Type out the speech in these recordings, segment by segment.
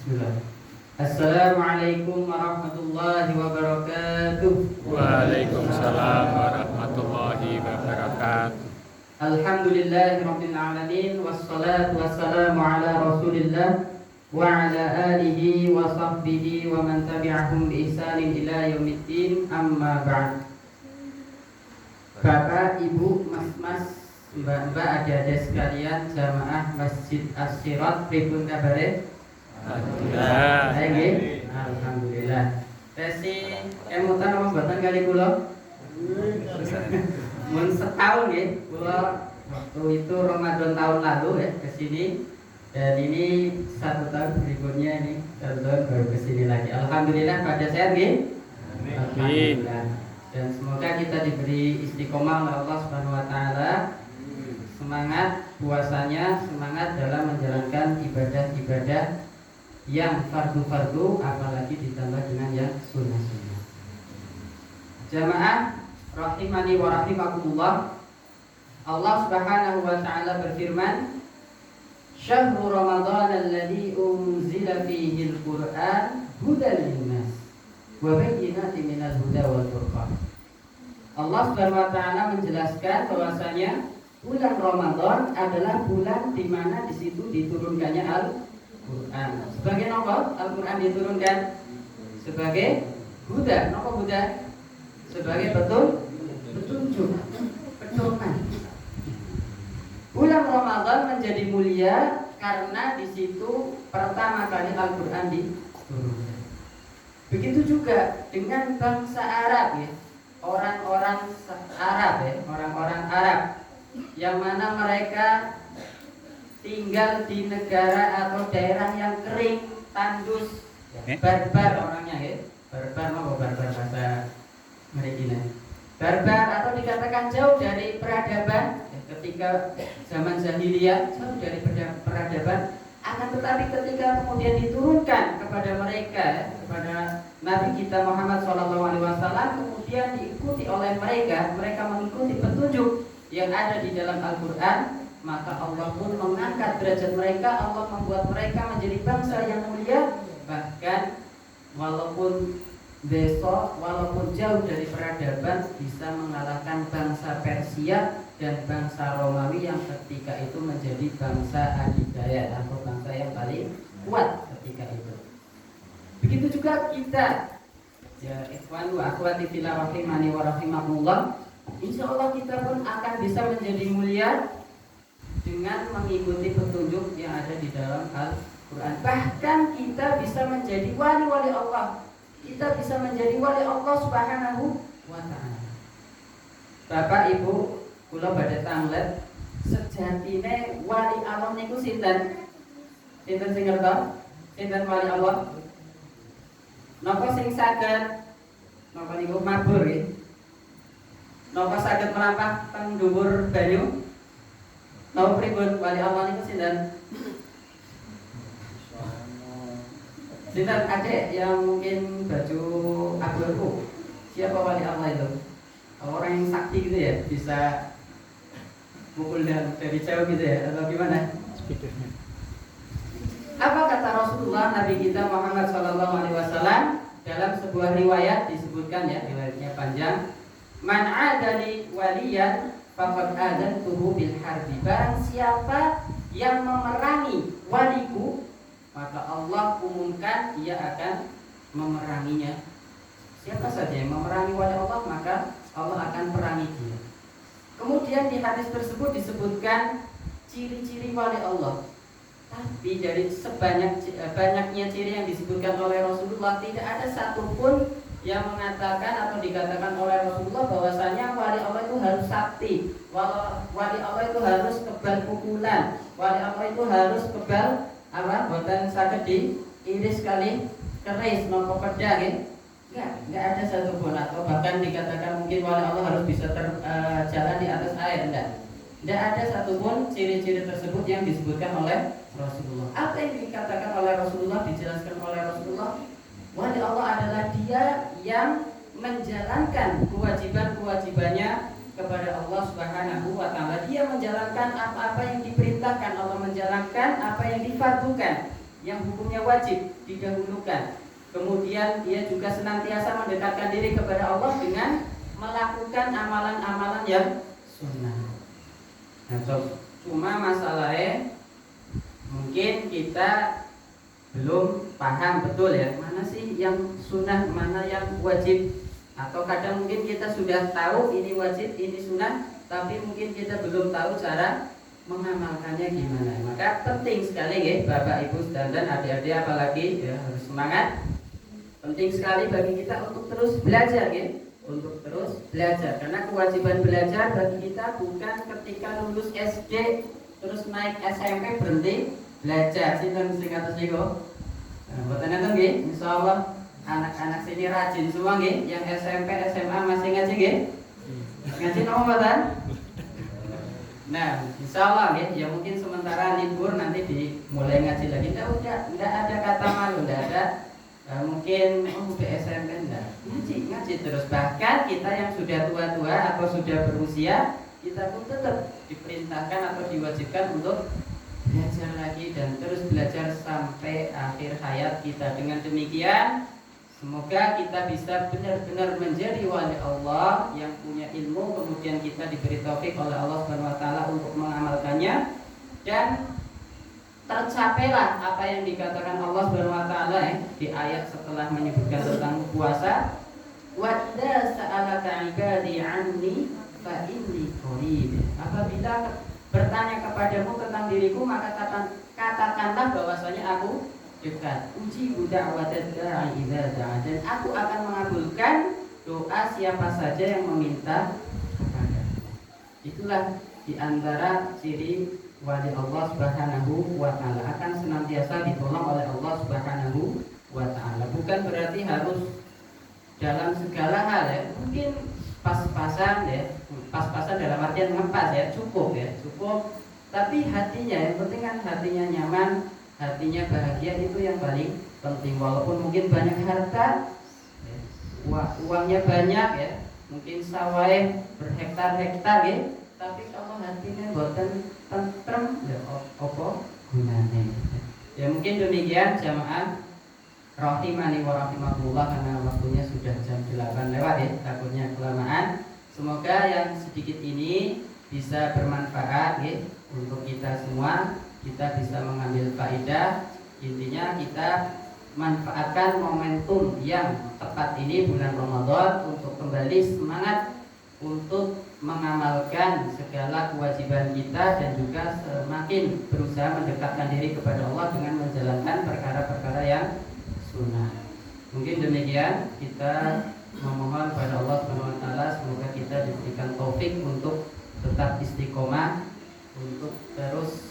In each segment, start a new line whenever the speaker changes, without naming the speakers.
Bismillah. Assalamualaikum warahmatullahi wabarakatuh.
Waalaikumsalam warahmatullahi wabarakatuh.
Alhamdulillahirabbil alamin wassalatu wassalamu ala Rasulillah wa ala alihi wa sahbihi wa man tabi'ahum bi ihsanin ila yaumiddin, amma ba'd. Bapak, Ibu, Mas-mas, Mbak-mbak, adik-adik sekalian jamaah Masjid As-Sirat, pripun kabare?
Alhamdulillah.
Alhamdulillah. Tesi emutan apa mboten kali kula? Mun setahun nggih, kula waktu itu Ramadan tahun lalu ya ke sini, dan ini 1 tahun berikutnya ini 1 tahun baru ke sini lagi. Alhamdulillah pada sehat nggih? Alhamdulillah. Dan semoga kita diberi istiqomah oleh Allah Subhanahu wa taala. Semangat puasanya, semangat dalam menjalankan ibadah-ibadah yang fardu-fardu, apalagi ditambah dengan yang sunnah-sunnah. Jamaah rahimani wa rahimakumullah. Allah Subhanahu wa taala berfirman, "Syahrul Ramadan alladzi unzila fihi al-Qur'an hudan lin-nas wa bayyinatin minal huda wal furqan." Allah Subhanahu wa taala menjelaskan bahwasanya bulan Ramadan adalah bulan di mana di situ diturunkannya Al-Qur'an. Sebagai apa Al-Qur'an diturunkan? Sebagai huda. Apa huda? Sebagai petunjuk, pedoman. Bulan Ramadan menjadi mulia karena di situ pertama kali Al-Qur'an diturunkan. Begitu juga dengan bangsa Arab ya. Orang-orang Arab ya, orang-orang Arab yang mana mereka tinggal di negara atau daerah yang kering, tandus, barbar orangnya ya. Barbar apa barbar bahasa mereka? Barbar atau dikatakan jauh dari peradaban ya, ketika zaman jahiliyah, jauh dari peradaban. Akan tetapi ketika kemudian diturunkan kepada mereka ya, kepada Nabi kita Muhammad SAW, kemudian diikuti oleh mereka mengikuti petunjuk yang ada di dalam Al-Qur'an, maka Allah pun mengangkat derajat mereka. Allah membuat mereka menjadi bangsa yang mulia. Bahkan walaupun jauh dari peradaban, bisa mengalahkan bangsa Persia dan bangsa Romawi yang ketika itu menjadi bangsa adidaya atau bangsa yang paling kuat ketika itu. Begitu juga kita ya ikhwan wa akhwati fillah rahimani wa rahimakumullah. Insyaallah kita pun akan bisa menjadi mulia dengan mengikuti petunjuk yang ada di dalam Al-Qur'an. Bahkan kita bisa menjadi wali-wali Allah. Kita bisa menjadi wali Allah Subhanahu wa taala. Bapak Ibu, kula badhe tanglet, sejatine wali Allah niku sinten? Sinten sing ngertos? Sinten wali Allah? Napa sing saged napa niku mabur nggih? Napa saged melampah teng dhuwur banyu? Napa pripun wali Allah niku sinten? Sinten adek yang mungkin baju abu-abu? Siapa wali Allah itu? Orang yang sakti gitu ya, bisa mukul dari jauh gitu ya, atau gimana? Apa kata Rasulullah Nabi kita Muhammad SAW dalam sebuah riwayat disebutkan ya, riwayatnya panjang. Man adali waliyan faqad adantuhu bil harbi. Barang siapa yang memerangi waliku, maka Allah umumkan dia akan memeranginya. Siapa saja yang memerangi wali Allah, maka Allah akan perangi dia. Kemudian di hadis tersebut disebutkan ciri-ciri wali Allah. Tapi dari banyaknya ciri yang disebutkan oleh Rasulullah, tidak ada satupun yang mengatakan atau dikatakan oleh Rasulullah bahwasanya wali Allah itu harus sakti, wali Allah itu harus kebal pukulan, wali Allah itu harus kebal boten saged diiris kali keris nopo pedang ya. Enggak ada satupun, atau bahkan dikatakan mungkin wali Allah harus bisa jalan di atas air, enggak ada satupun ciri-ciri tersebut yang disebutkan oleh Rasulullah. Apa yang dikatakan oleh Rasulullah, dijelaskan oleh Rasulullah, wali Allah adalah dia yang menjalankan kewajiban-kewajibannya kepada Allah Subhanahu wa taala. Dia menjalankan apa-apa yang diperintahkan, Allah menjalankan apa yang difardukan. yang hukumnya wajib didahulukan. Kemudian dia juga senantiasa mendekatkan diri kepada Allah dengan melakukan amalan-amalan yang sunnah. Nah, cuma masalahnya mungkin kita belum paham betul ya, mana sih yang sunnah, mana yang wajib. Atau kadang mungkin kita sudah tahu ini wajib, ini sunnah, tapi mungkin kita belum tahu cara mengamalkannya gimana. Maka penting sekali ya Bapak Ibu dan adik-adik apalagi ya, harus semangat. Penting sekali bagi kita untuk terus belajar ya, untuk terus belajar. Karena kewajiban belajar bagi kita bukan ketika lulus SD terus naik SMP berhenti belajar. Sinten sing atus niku? Mboten nenten nggih, insyaallah anak-anak sini rajin semua nggih, yang SMP, SMA masih ngaji nggih? Ngaji napa mboten? Nah, insyaallah nggih, ya mungkin sementara libur nanti dimulai ngaji lagi. Enggak ada kata malu, enggak ada mungkin di SMP enggak. Ngaji terus. Bahkan kita yang sudah tua-tua atau sudah berusia, kita pun tetap diperintahkan atau diwajibkan untuk belajar lagi dan terus belajar sampai akhir hayat kita. Dengan demikian semoga kita bisa benar-benar menjadi wali Allah yang punya ilmu, kemudian kita diberi taufik oleh Allah Subhanahu wa taala untuk mengamalkannya, dan tercapailah apa yang dikatakan Allah Subhanahu wa taala di ayat setelah menyebutkan tentang puasa. Wa idza sa'alaka 'ibadi 'anni fa inni qarib. Apabila bertanya kepadamu tentang diriku, maka katakanlah bahwasanya aku dekat. Uji da'watad da'i idza da'a, dan aku akan mengabulkan doa siapa saja yang meminta kepadaku. Itulah diantara ciri wali Allah Subhanahu wa taala, akan senantiasa ditolong oleh Allah Subhanahu wa taala. Bukan berarti harus dalam segala hal ya. Mungkin pas-pasan ya, pas-pasan dalam artian ngepas ya, cukup ya, cukup. Tapi hatinya, yang penting kan hatinya nyaman, hatinya bahagia, itu yang paling penting. Walaupun mungkin banyak harta ya, uangnya banyak ya, mungkin sawah berhektar-hektar ya, tapi kalau hatinya boten tentrem ya apa gunanya. Ya mungkin demikian jamaah rahimani wa rahimakumullah, karena waktunya sudah jam 8 lewat ya, takutnya kelamaan. Semoga yang sedikit ini bisa bermanfaat ya untuk kita semua. Kita bisa mengambil faedah. Intinya kita manfaatkan momentum yang tepat ini, bulan Ramadan, untuk kembali semangat untuk mengamalkan segala kewajiban kita, dan juga semakin berusaha mendekatkan diri kepada Allah dengan menjalankan perkara-perkara yang sunnah. Mungkin demikian, kita memohon pada Allah Subhanahu wa taala semoga kita diberikan taufik untuk tetap istiqomah, untuk terus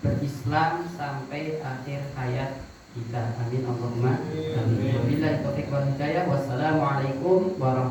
berislam sampai akhir hayat kita. Amin Allahumma amin. Wabillahi taufiq wal hidayah. Wassalamualaikum warahmatullahi